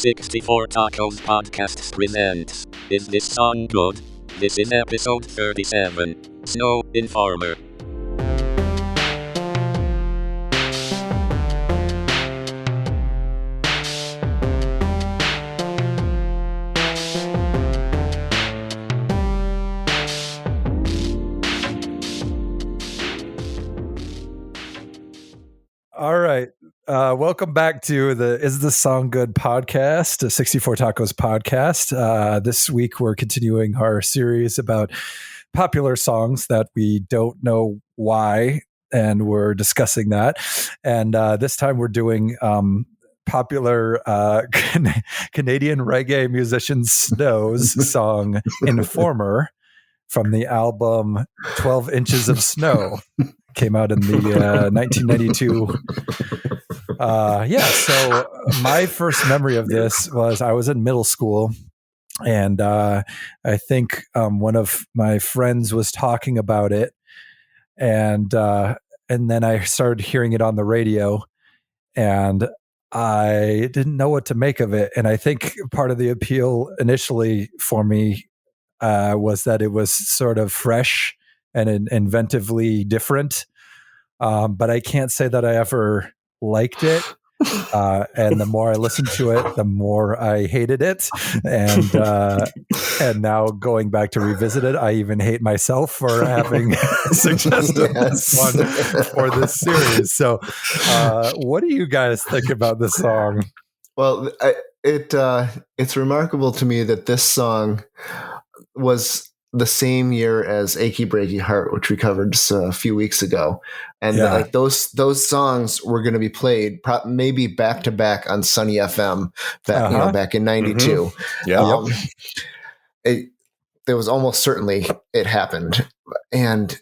64 Tacos Podcasts presents Is This Song Good? This is episode 37, Snow Informer. All right. Welcome back to the Is This Song Good podcast, a 64 Tacos podcast. This week, we're continuing our series about popular songs that we don't know why, and we're discussing that. And this time, we're doing popular Canadian reggae musician Snow's song, Informer, from the album 12 Inches of Snow. Came out in the 1992. So my first memory of this was I was in middle school, and I think one of my friends was talking about it, and then I started hearing it on the radio, and I didn't know what to make of it. And I think part of the appeal initially for me was that it was sort of fresh and inventively different. But I can't say that I ever liked it. And the more I listened to it, the more I hated it. And now going back to revisit it, I even hate myself for having suggested this one for this series. So what do you guys think about this song? Well, it's remarkable to me that this song was the same year as Achy Breaky Heart, which we covered just a few weeks ago. And like those songs were going to be played maybe back to back on Sunny FM back in 92. Mm-hmm. Yeah. There was almost certainly it happened. And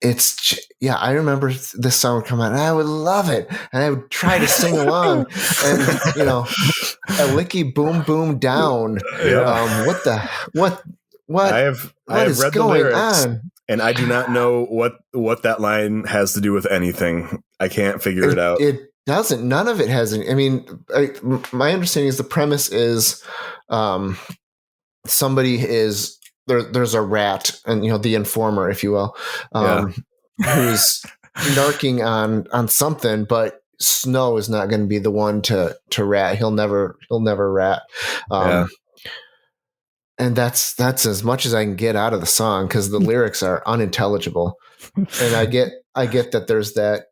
I remember this song would come out and I would love it. And I would try to sing along and, a licky boom, boom down. Yeah. I have read the lyrics, and I do not know what that line has to do with anything. I can't figure it out. It doesn't. None of it has any. I mean, my understanding is the premise is somebody is there's a rat, and the informer, if you will, who's narking on something, but Snow is not going to be the one to rat. He'll never rat. And that's as much as I can get out of the song because the lyrics are unintelligible. And I get that there's that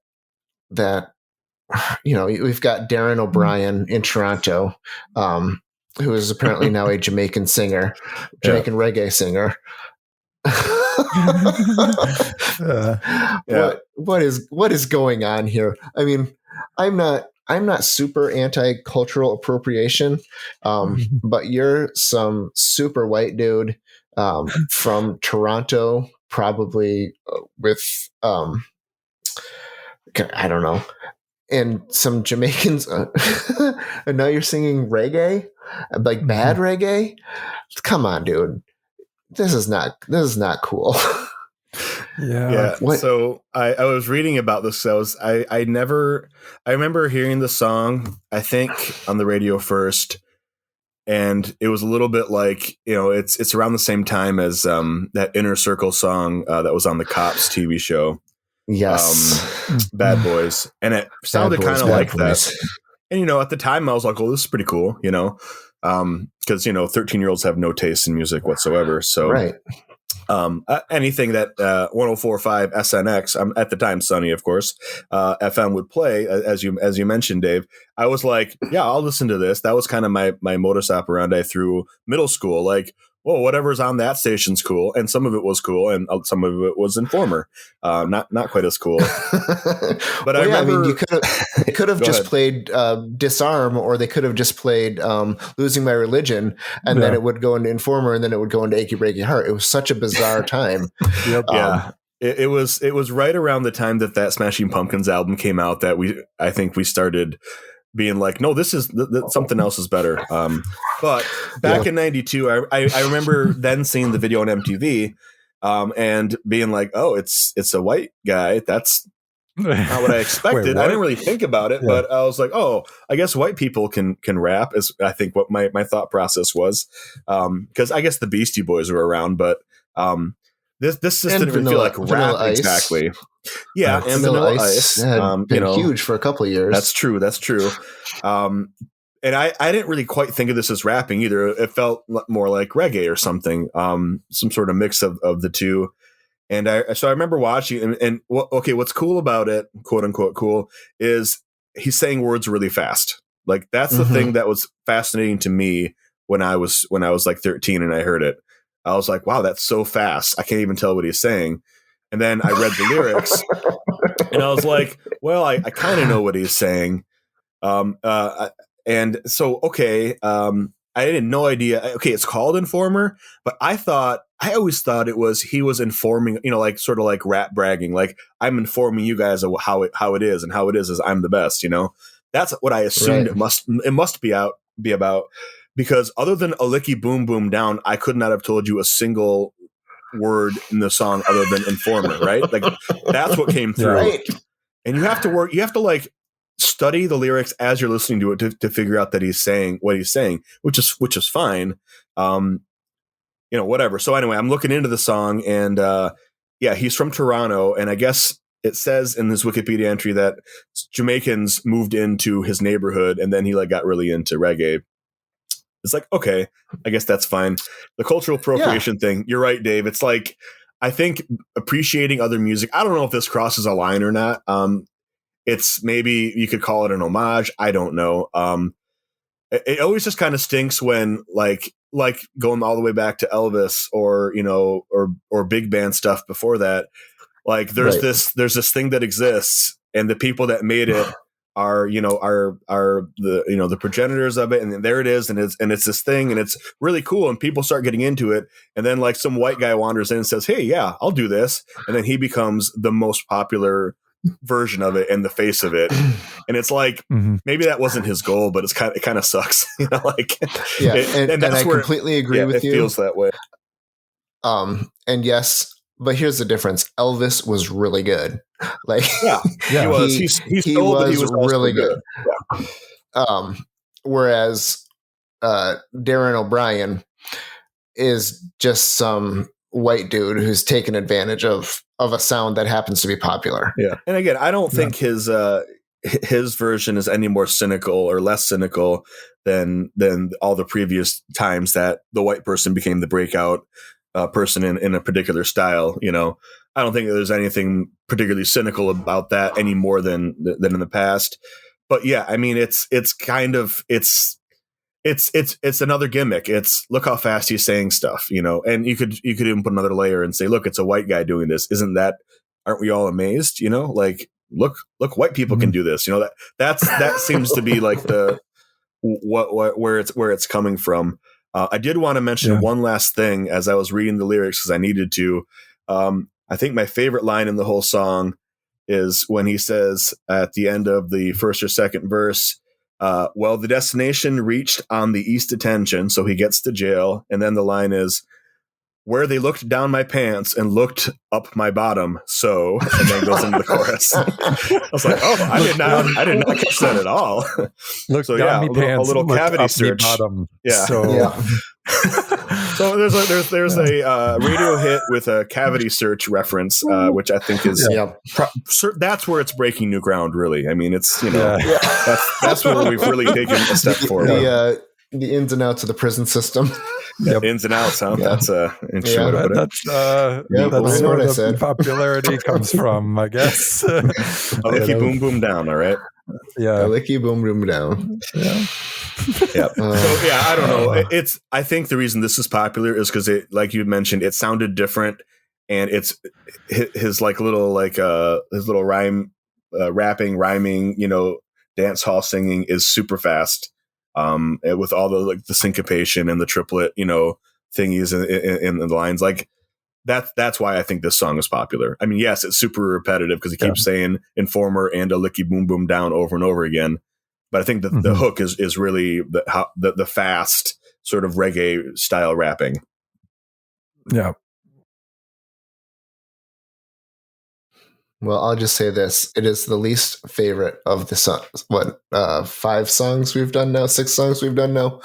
we've got Darren O'Brien in Toronto, who is apparently now a Jamaican reggae singer. What is going on here? I mean, I'm not super anti-cultural appropriation, but you're some super white dude from Toronto, probably with I don't know, and some Jamaicans, and now you're singing reggae, like bad reggae. Come on, dude, this is not cool. Yeah. So I was reading about this. I remember hearing the song, I think on the radio first, and it was a little bit like, it's around the same time as that Inner Circle song that was on the Cops TV show. Yes. Bad Boys. And it sounded kind of like that. And, at the time I was like, oh, this is pretty cool, because, 13-year-olds have no taste in music whatsoever. So right. Anything that 104.5 SNX, at the time Sunny, of course, FM would play, as you mentioned, Dave. I was like, yeah, I'll listen to this. That was kind of my modus operandi through middle school. Like, well, whatever's on that station's cool, and some of it was cool, and some of it was Informer, not quite as cool. But I remember, you could have just played Disarm, or they could have just played Losing My Religion, and then it would go into Informer, and then it would go into Achy Breaky Heart. It was such a bizarre time. Yep. It was right around the time that Smashing Pumpkins album came out that I think we started being like, no, this is something else is better. But back in 92, I remember then seeing the video on MTV and being like, oh, it's a white guy. That's not what I expected. Wait, what? I didn't really think about it, but I was like, oh, I guess white people can rap, is I think what my thought process was. Because I guess the Beastie Boys were around, but this just And didn't really feel like rap Ice. exactly. Yeah, and Vanilla Ice had been huge for a couple of years. That's true. And I didn't really quite think of this as rapping either. It felt more like reggae or something, some sort of mix of the two. And so I remember watching, and what's cool about it, quote unquote cool, is he's saying words really fast. Like that's the thing that was fascinating to me when I was like 13 and I heard it. I was like, wow, that's so fast. I can't even tell what he's saying. And then I read the lyrics and I was like, well, I kind of know what he's saying. And so, okay, I had no idea. Okay, it's called Informer, but I always thought he was informing, like sort of like rap bragging, like I'm informing you guys of how it is, and how it is I'm the best. That's what I assumed it must be about, because other than a licky boom boom down, I could not have told you a single word in the song other than Informer, right? Like that's what came through. Right. And you have to like study the lyrics as you're listening to it to figure out that he's saying what he's saying, which is fine. Whatever. So anyway, I'm looking into the song, and he's from Toronto, and I guess it says in this Wikipedia entry that Jamaicans moved into his neighborhood, and then he like got really into reggae. It's like, okay, I guess that's fine. The cultural appropriation thing, you're right, Dave. It's like, I think appreciating other music, I don't know if this crosses a line or not. It's maybe you could call it an homage. I don't know. It always just kind of stinks when like going all the way back to Elvis or big band stuff before that. Like there's this thing that exists, and the people that made it are the progenitors of it, and there it is, and it's this thing, and it's really cool, and people start getting into it, and then like some white guy wanders in and says, hey, yeah, I'll do this, and then he becomes the most popular version of it and the face of it, and it's like maybe that wasn't his goal, but it kind of sucks, and I completely agree with you. It feels that way. And yes, but here's the difference. Elvis was really good. Like he was. He was really good. Yeah. Whereas Darren O'Brien is just some white dude who's taken advantage of a sound that happens to be popular. Yeah. And again, I don't think his version is any more cynical or less cynical than all the previous times that the white person became the breakout person in a particular style. I don't think there's anything particularly cynical about that any more than in the past. But yeah, I mean, it's another gimmick. It's look how fast he's saying stuff, and you could even put another layer and say, look, it's a white guy doing this. Aren't we all amazed? Like look, white people can do this. That seems to be like the where it's coming from. I did want to mention one last thing as I was reading the lyrics, because I needed to. I think my favorite line in the whole song is when he says at the end of the first or second verse, well, the destination reached on the east detention, so he gets to jail. And then the line is, where they looked down my pants and looked up my bottom, so, and then goes into the chorus. I was like, oh, I did not catch that at all. Look so down me pants, a little cavity search. Bottom, yeah. So. So there's a radio hit with a cavity search reference, which I think is that's where it's breaking new ground. Really, I mean, it's that's where we've really taken a step forward. The ins and outs of the prison system. Ins and outs, huh? Yeah. That's that's where the popularity comes from, I guess. A licky boom boom down, all right. A licky boom boom down. Yeah. Yeah. So I don't know. I think the reason this is popular is because it, like you mentioned, it sounded different, and it's his like little his little rhyming, dance hall singing is super fast. With all the syncopation and the triplet, thingies in the lines, like that's why I think this song is popular. I mean, yes, it's super repetitive because he keeps saying Informer and a licky boom boom down over and over again. But I think that the hook is really the fast sort of reggae style rapping. Yeah. Well, I'll just say this. It is the least favorite of the songs. 5 songs we've done now, 6 songs we've done now.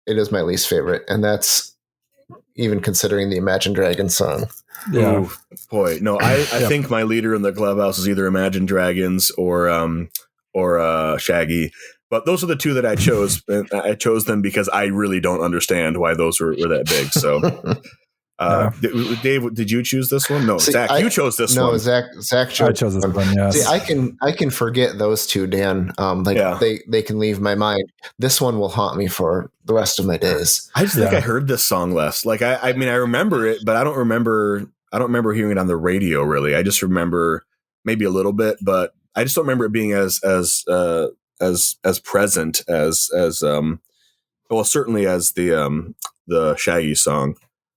It is my least favorite. And that's even considering the Imagine Dragons song. Yeah. Ooh, boy. No, I think my leader in the clubhouse is either Imagine Dragons or Shaggy. But those are the 2 that I chose. I chose them because I really don't understand why those were that big. So Dave, did you choose this one? No, see, Zach, you chose this one. No, Zach chose. I chose this one. Yes. See, I can forget those 2, Dan. They can leave my mind. This one will haunt me for the rest of my days. I just think I heard this song less. Like I mean, I remember it, but I don't remember hearing it on the radio. Really, I just remember maybe a little bit, but I just don't remember it being as present as well, certainly as the Shaggy song.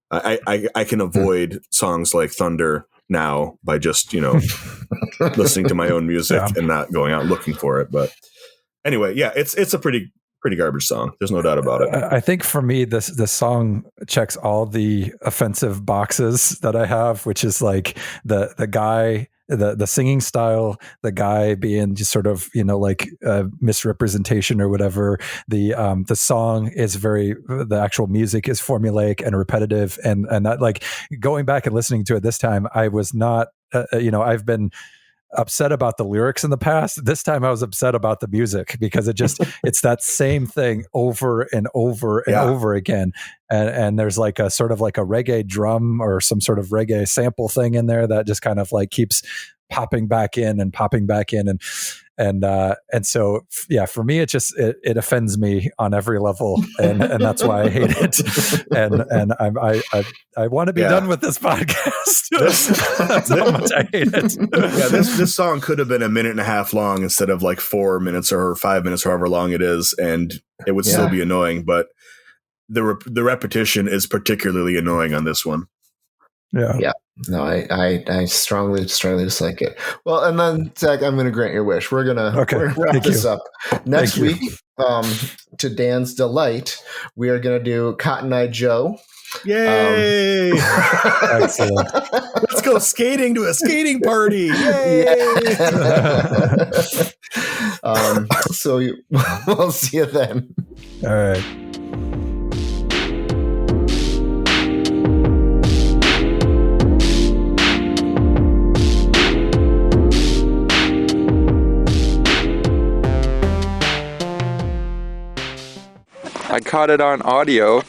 I can avoid songs like Thunder now by just, listening to my own music and not going out looking for it. But anyway, yeah, it's a pretty garbage song. There's no doubt about it. I think for me, this song checks all the offensive boxes that I have, which is like the guy, the singing style, the guy being just sort of, misrepresentation or whatever. The song is the actual music is formulaic and repetitive. And that, like, going back and listening to it this time, I was not, I've been upset about the lyrics in the past. This time I was upset about the music because it's that same thing over and over and over again. And there's like a sort of like a reggae drum or some sort of reggae sample thing in there that just kind of like keeps popping back in. And so, for me, it offends me on every level, and that's why I hate it. And I want to be done with this podcast. That's how much I hate it. Yeah, this song could have been 1.5 minutes long instead of like 4 minutes or 5 minutes, however long it is, and it would still be annoying. But the repetition is particularly annoying on this one. Yeah. No, I strongly dislike it. Well, and then Zach, I'm going to grant your wish. We're going to wrap this up. Next week, to Dan's delight, we are going to do Cotton Eye Joe. Yay! Excellent. Let's go skating to a skating party. Yay! So we'll see you then. All right. I caught it on audio.